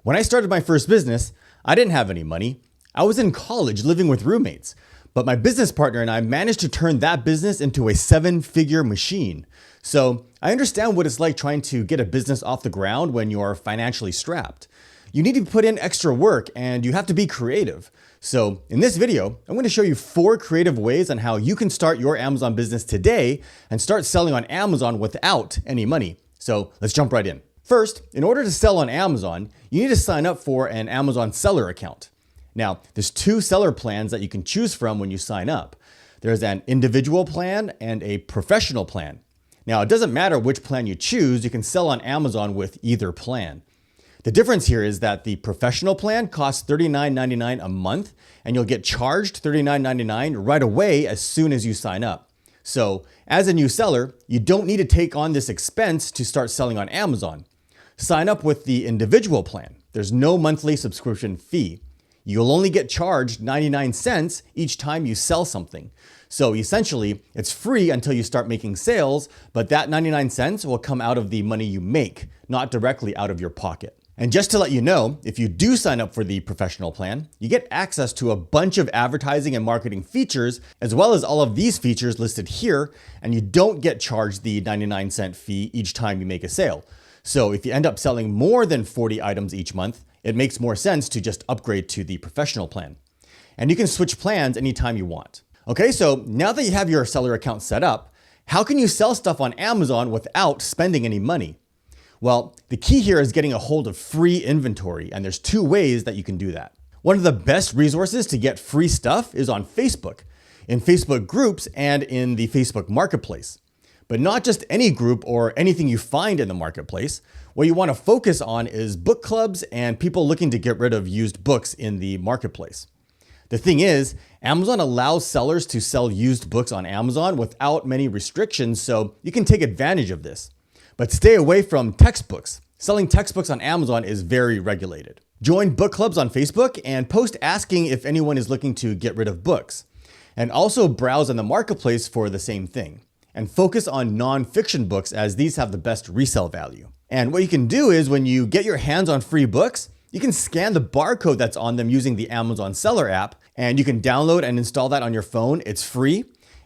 When I started my first business, I didn't have any money. I was in college living with roommates, but my business partner and I managed to turn that business into a 7-figure machine. So I understand what it's like trying to get a business off the ground when you're financially strapped. You need to put in extra work and you have to be creative. So in this video, I'm going to show you 4 creative ways on how you can start your Amazon business today and start selling on Amazon without any money. So let's jump right in. First, in order to sell on Amazon, you need to sign up for an Amazon seller account. Now, there's 2 seller plans that you can choose from when you sign up. There's an individual plan and a professional plan. Now, it doesn't matter which plan you choose, you can sell on Amazon with either plan. The difference here is that the professional plan costs $39.99 a month, and you'll get charged $39.99 right away as soon as you sign up. So, as a new seller, you don't need to take on this expense to start selling on Amazon. Sign up with the individual plan. There's no monthly subscription fee. You'll only get charged 99 cents each time you sell something. So essentially, it's free until you start making sales, but that 99 cents will come out of the money you make, not directly out of your pocket. And just to let you know, if you do sign up for the professional plan, you get access to a bunch of advertising and marketing features, as well as all of these features listed here, and you don't get charged the 99-cent fee each time you make a sale. So if you end up selling more than 40 items each month, it makes more sense to just upgrade to the professional plan. And you can switch plans anytime you want. Okay, so now that you have your seller account set up, how can you sell stuff on Amazon without spending any money? Well, the key here is getting a hold of free inventory, and there's 2 ways that you can do that. One of the best resources to get free stuff is on Facebook, in Facebook groups and in the Facebook Marketplace. But not just any group or anything you find in the marketplace. What you want to focus on is book clubs and people looking to get rid of used books in the marketplace. The thing is, Amazon allows sellers to sell used books on Amazon without many restrictions, so you can take advantage of this. But stay away from textbooks. Selling textbooks on Amazon is very regulated. Join book clubs on Facebook and post asking if anyone is looking to get rid of books. And also browse on the marketplace for the same thing. And focus on non-fiction books as these have the best resale value. And what you can do is when you get your hands on free books, you can scan the barcode that's on them using the Amazon Seller app, and you can download and install that on your phone. It's free,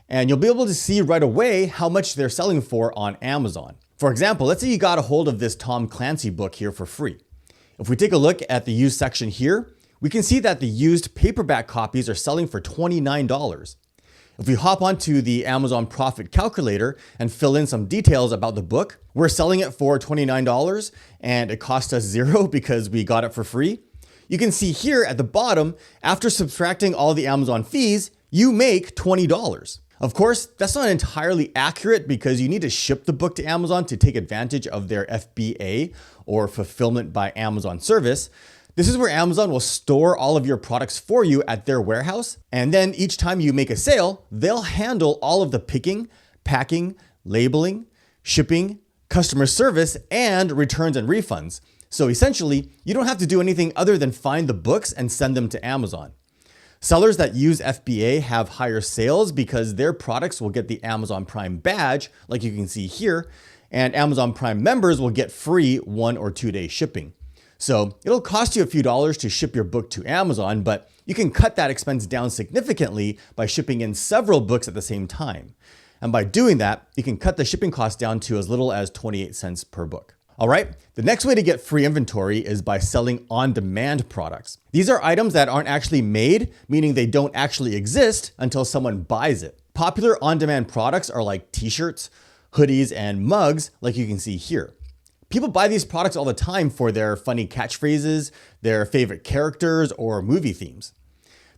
and you'll be able to see right away how much they're selling for on Amazon. For example, let's say you got a hold of this Tom Clancy book here for free. If we take a look at the used section here, we can see that the used paperback copies are selling for $29. If we hop onto the Amazon profit calculator and fill in some details about the book, we're selling it for $29 and it cost us $0 because we got it for free. You can see here at the bottom, after subtracting all the Amazon fees, you make $20. Of course, that's not entirely accurate because you need to ship the book to Amazon to take advantage of their FBA or fulfillment by Amazon service. This is where Amazon will store all of your products for you at their warehouse. And then each time you make a sale, they'll handle all of the picking, packing, labeling, shipping, customer service, and returns and refunds. So essentially, you don't have to do anything other than find the books and send them to Amazon. Sellers that use FBA have higher sales because their products will get the Amazon Prime badge, like you can see here, and Amazon Prime members will get free 1 or 2 day shipping. So it'll cost you a few dollars to ship your book to Amazon, but you can cut that expense down significantly by shipping in several books at the same time. And by doing that, you can cut the shipping cost down to as little as 28 cents per book. All right, the next way to get free inventory is by selling on-demand products. These are items that aren't actually made, meaning they don't actually exist until someone buys it. Popular on-demand products are like t-shirts, hoodies, and mugs, like you can see here. People buy these products all the time for their funny catchphrases, their favorite characters, or movie themes.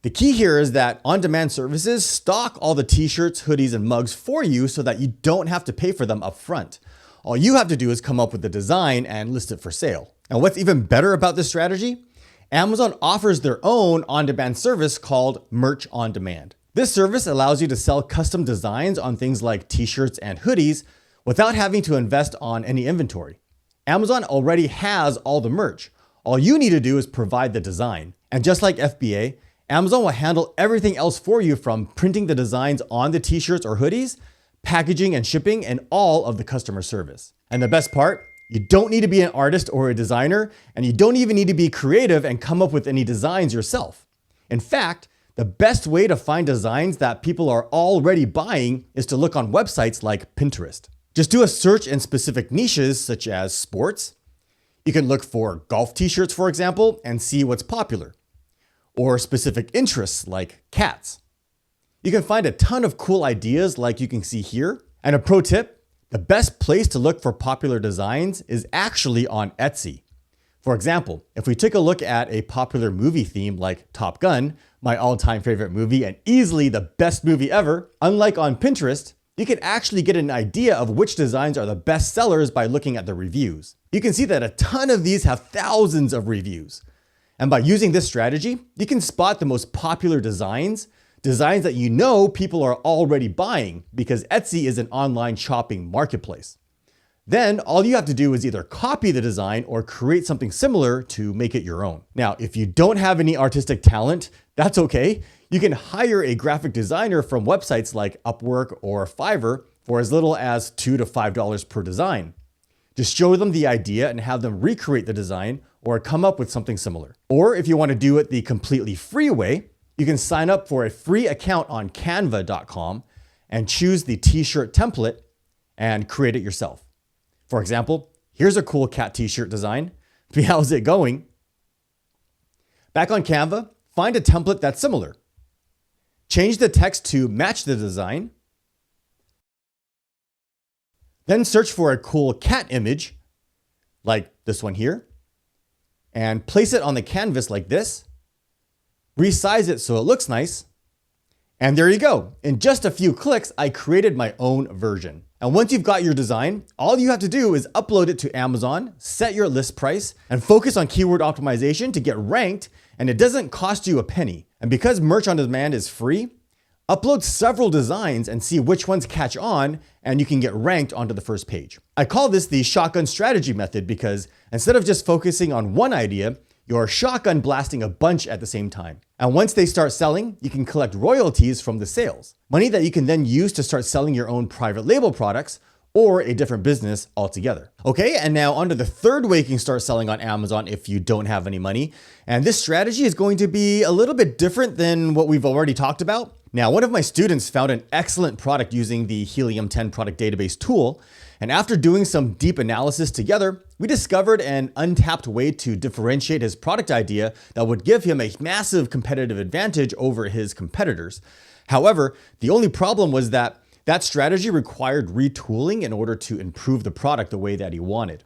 The key here is that on-demand services stock all the t-shirts, hoodies, and mugs for you so that you don't have to pay for them up front. All you have to do is come up with the design and list it for sale. And what's even better about this strategy? Amazon offers their own on-demand service called Merch on Demand. This service allows you to sell custom designs on things like t-shirts and hoodies without having to invest on any inventory. Amazon already has all the merch. All you need to do is provide the design. And just like FBA, Amazon will handle everything else for you from printing the designs on the t-shirts or hoodies, packaging and shipping, and all of the customer service. And the best part, You don't need to be an artist or a designer, and you don't even need to be creative and come up with any designs yourself. In fact, the best way to find designs that people are already buying is to look on websites like Pinterest. Just do a search in specific niches such as sports. You can look for golf t-shirts, for example, and see what's popular. Or specific interests like cats. You can find a ton of cool ideas like you can see here. And a pro tip, the best place to look for popular designs is actually on Etsy. For example, if we take a look at a popular movie theme like Top Gun, my all-time favorite movie and easily the best movie ever, unlike on Pinterest, you can actually get an idea of which designs are the best sellers by looking at the reviews. You can see that a ton of these have thousands of reviews. And by using this strategy, you can spot the most popular designs that you know people are already buying because Etsy is an online shopping marketplace. Then all you have to do is either copy the design or create something similar to make it your own. Now, if you don't have any artistic talent, that's okay. You can hire a graphic designer from websites like Upwork or Fiverr for as little as $2 to $5 per design. Just show them the idea and have them recreate the design or come up with something similar. Or if you want to do it the completely free way, you can sign up for a free account on canva.com and choose the t-shirt template and create it yourself. For example, here's a cool cat t-shirt design. How's it going? Back on Canva, find a template that's similar. Change the text to match the design. Then search for a cool cat image, like this one here, and place it on the canvas like this. Resize it so it looks nice. And there you go. In just a few clicks, I created my own version. And once you've got your design, all you have to do is upload it to Amazon, set your list price, and focus on keyword optimization to get ranked, and it doesn't cost you a penny. And because Merch on Demand is free, upload several designs and see which ones catch on, and you can get ranked onto the first page. I call this the shotgun strategy method because instead of just focusing on one idea, you're shotgun blasting a bunch at the same time. And once they start selling, you can collect royalties from the sales. Money that you can then use to start selling your own private label products or a different business altogether. Okay, and now onto the third way you can start selling on Amazon if you don't have any money. And this strategy is going to be a little bit different than what we've already talked about. Now, one of my students found an excellent product using the Helium 10 product database tool. And after doing some deep analysis together, we discovered an untapped way to differentiate his product idea that would give him a massive competitive advantage over his competitors. However, the only problem was that strategy required retooling in order to improve the product the way that he wanted.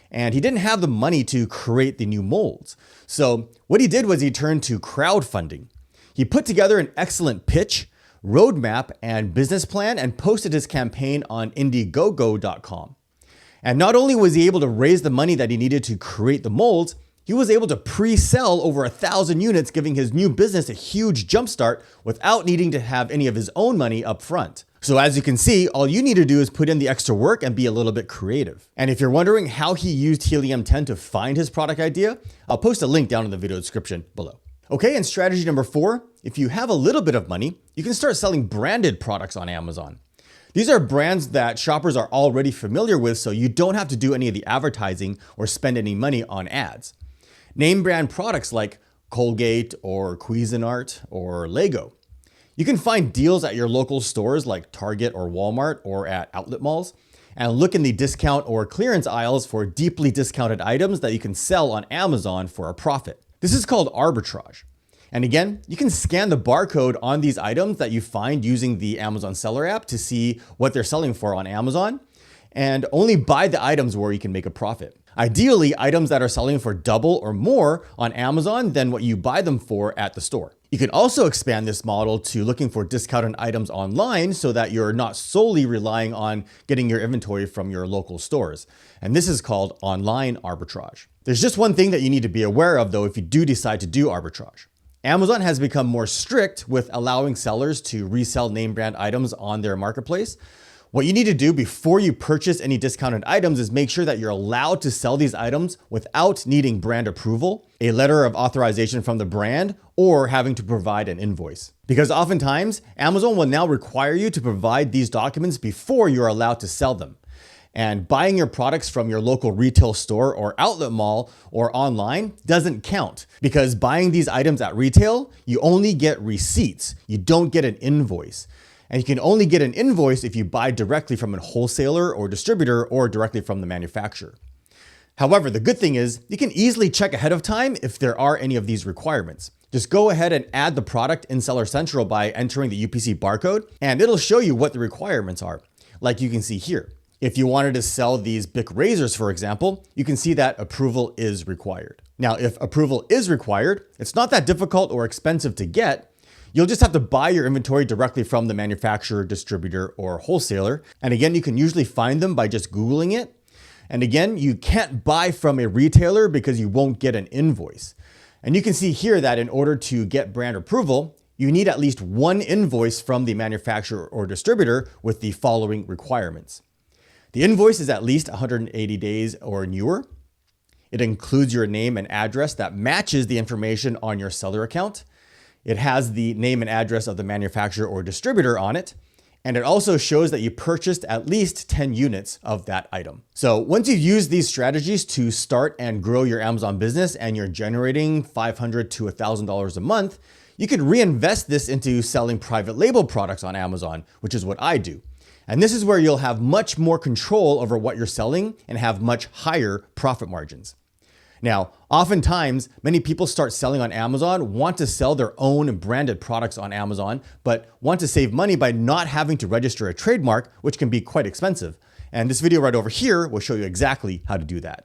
And he didn't have the money to create the new molds. So what he did was he turned to crowdfunding. He put together an excellent pitch, roadmap, and business plan and posted his campaign on Indiegogo.com. And not only was he able to raise the money that he needed to create the molds, he was able to pre-sell over 1,000 units, giving his new business a huge jumpstart without needing to have any of his own money up front. So as you can see, all you need to do is put in the extra work and be a little bit creative. And if you're wondering how he used Helium 10 to find his product idea, I'll post a link down in the video description below. Okay, and strategy number 4, if you have a little bit of money, you can start selling branded products on Amazon. These are brands that shoppers are already familiar with, so you don't have to do any of the advertising or spend any money on ads. Name brand products like Colgate or Cuisinart or Lego. You can find deals at your local stores like Target or Walmart or at outlet malls, and look in the discount or clearance aisles for deeply discounted items that you can sell on Amazon for a profit. This is called arbitrage. And again, you can scan the barcode on these items that you find using the Amazon Seller app to see what they're selling for on Amazon, and only buy the items where you can make a profit. Ideally, items that are selling for double or more on Amazon than what you buy them for at the store. You can also expand this model to looking for discounted items online so that you're not solely relying on getting your inventory from your local stores. And this is called online arbitrage. There's just one thing that you need to be aware of though if you do decide to do arbitrage. Amazon has become more strict with allowing sellers to resell name brand items on their marketplace. What you need to do before you purchase any discounted items is make sure that you're allowed to sell these items without needing brand approval, a letter of authorization from the brand, or having to provide an invoice. Because oftentimes, Amazon will now require you to provide these documents before you're allowed to sell them. And buying your products from your local retail store or outlet mall or online doesn't count, because buying these items at retail, you only get receipts. You don't get an invoice. And you can only get an invoice if you buy directly from a wholesaler or distributor or directly from the manufacturer. However, the good thing is you can easily check ahead of time if there are any of these requirements. Just go ahead and add the product in Seller Central by entering the UPC barcode, and it'll show you what the requirements are, like you can see here. If you wanted to sell these Bic razors, for example, you can see that approval is required. Now, if approval is required, it's not that difficult or expensive to get. You'll just have to buy your inventory directly from the manufacturer, distributor, or wholesaler. And again, you can usually find them by just Googling it. And again, you can't buy from a retailer because you won't get an invoice. And you can see here that in order to get brand approval, you need at least one invoice from the manufacturer or distributor with the following requirements. The invoice is at least 180 days or newer. It includes your name and address that matches the information on your seller account. It has the name and address of the manufacturer or distributor on it. And it also shows that you purchased at least 10 units of that item. So once you've used these strategies to start and grow your Amazon business and you're generating $500 to $1,000 a month, you can reinvest this into selling private label products on Amazon, which is what I do. And this is where you'll have much more control over what you're selling and have much higher profit margins. Now, oftentimes, many people start selling on Amazon, want to sell their own branded products on Amazon, but want to save money by not having to register a trademark, which can be quite expensive. And this video right over here will show you exactly how to do that.